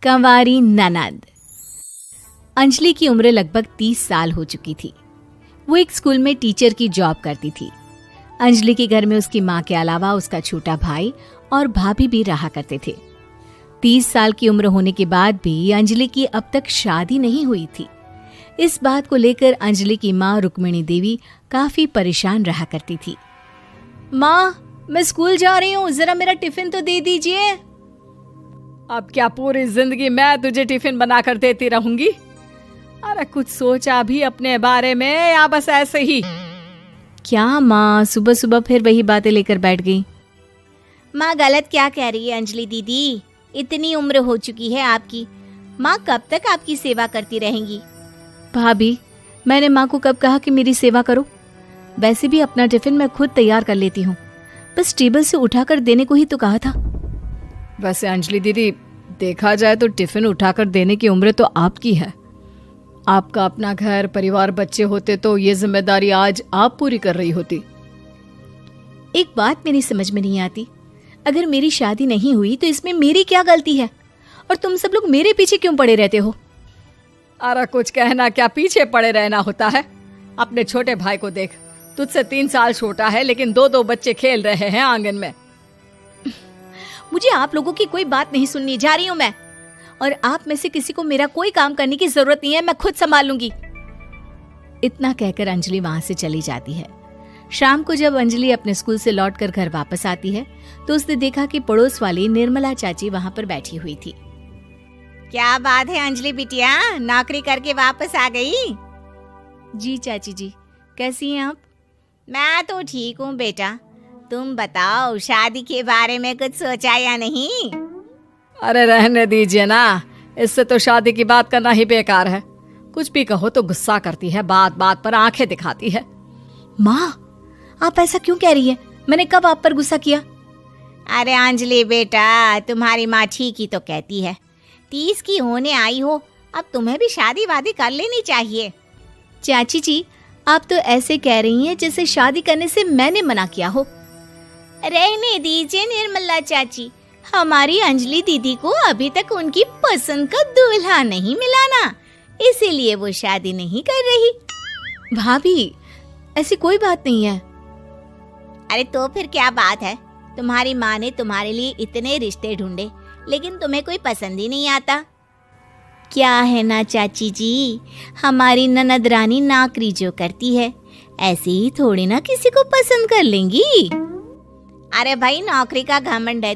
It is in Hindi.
कंवारी ननद। अंजलि की उम्र लगभग 30 साल हो चुकी थी। वो एक स्कूल में टीचर की जॉब करती थी। अंजलि के घर में उसकी माँ के अलावा उसका छोटा भाई और भाभी भी रहा करते थे। 30 साल की उम्र होने के बाद भी अंजलि की अब तक शादी नहीं हुई थी। इस बात को लेकर अंजलि की माँ रुक्मिणी देवी काफी परेशान रहा करती थी। माँ, मैं स्कूल जा रही हूँ, जरा मेरा टिफिन तो दे दीजिए। अब क्या पूरी जिंदगी मैं तुझे टिफिन बनाकर देती रहूंगी? अरे कुछ सोचा भी अपने बारे में या बस ऐसे ही? क्या माँ, सुबह सुबह फिर वही बातें लेकर बैठ गई। माँ गलत क्या कह रही है अंजलि दीदी? इतनी उम्र हो चुकी है आपकी, माँ कब तक आपकी सेवा करती रहेंगी? भाभी, मैंने माँ को कब कहा कि मेरी सेवा करो? वैसे भी अपना टिफिन मैं खुद तैयार कर लेती हूँ, बस टेबल से उठाकर देने को ही तो कहा था। वैसे अंजलि दीदी, देखा जाए तो टिफिन उठाकर देने की उम्र तो आपकी है। आपका अपना घर परिवार बच्चे होते तो ये जिम्मेदारी आज आप पूरी कर रही होती। एक बात मेरी समझ में नहीं आती, अगर मेरी शादी नहीं हुई तो इसमें मेरी क्या गलती है और तुम सब लोग मेरे पीछे क्यों पड़े रहते हो? अरे कुछ कहना क्या पीछे पड़े रहना होता है? अपने छोटे भाई को देख, तुझसे 3 साल छोटा है लेकिन 2 बच्चे खेल रहे हैं आंगन में। मुझे आप लोगों की कोई बात नहीं सुननी, जा रही हूँ मैं। और आप में से किसी को मेरा कोई काम करने की जरूरत नहीं है, मैं खुद संभाल लूंगी। इतना कहकर अंजलि वहां से चली जाती है। शाम को जब अंजलि अपने स्कूल से लौटकर घर वापस आती है तो उसने देखा कि पड़ोस वाली निर्मला चाची वहां पर बैठी हुई थी। क्या बात है अंजलि बिटिया, नौकरी करके वापस आ गई? जी चाची जी, कैसी हैं आप? मैं तो ठीक हूँ बेटा, तुम बताओ शादी के बारे में कुछ सोचा या नहीं? अरे रहने दीजिए ना, इससे तो शादी की बात करना ही बेकार है। कुछ भी कहो तो गुस्सा करती है, बात बात पर आंखें दिखाती है। माँ, आप ऐसा क्यों कह रही हैं? मैंने कब आप पर गुस्सा किया? अरे अंजलि बेटा, तुम्हारी माँ ठीक ही तो कहती है। 30 की होने आई हो, अब तुम्हें भी शादी वादी कर लेनी चाहिए। चाची जी, आप तो ऐसे कह रही हैं जैसे शादी करने से मैंने मना किया हो। रहने दीजिए निर्मला चाची, हमारी अंजलि दीदी को अभी तक उनकी पसंद का दूल्हा नहीं मिला ना, इसीलिए वो शादी नहीं कर रही। भाभी, ऐसी कोई बात नहीं है। अरे तो फिर क्या बात है? तुम्हारी माँ ने तुम्हारे लिए इतने रिश्ते ढूंढे लेकिन तुम्हें कोई पसंद ही नहीं आता। क्या है ना चाची जी, हमारी ननद रानी नौकरी जो करती है, ऐसे ही थोड़ी ना किसी को पसंद कर लेंगी। अरे भाई, नौकरी का घमंड है तो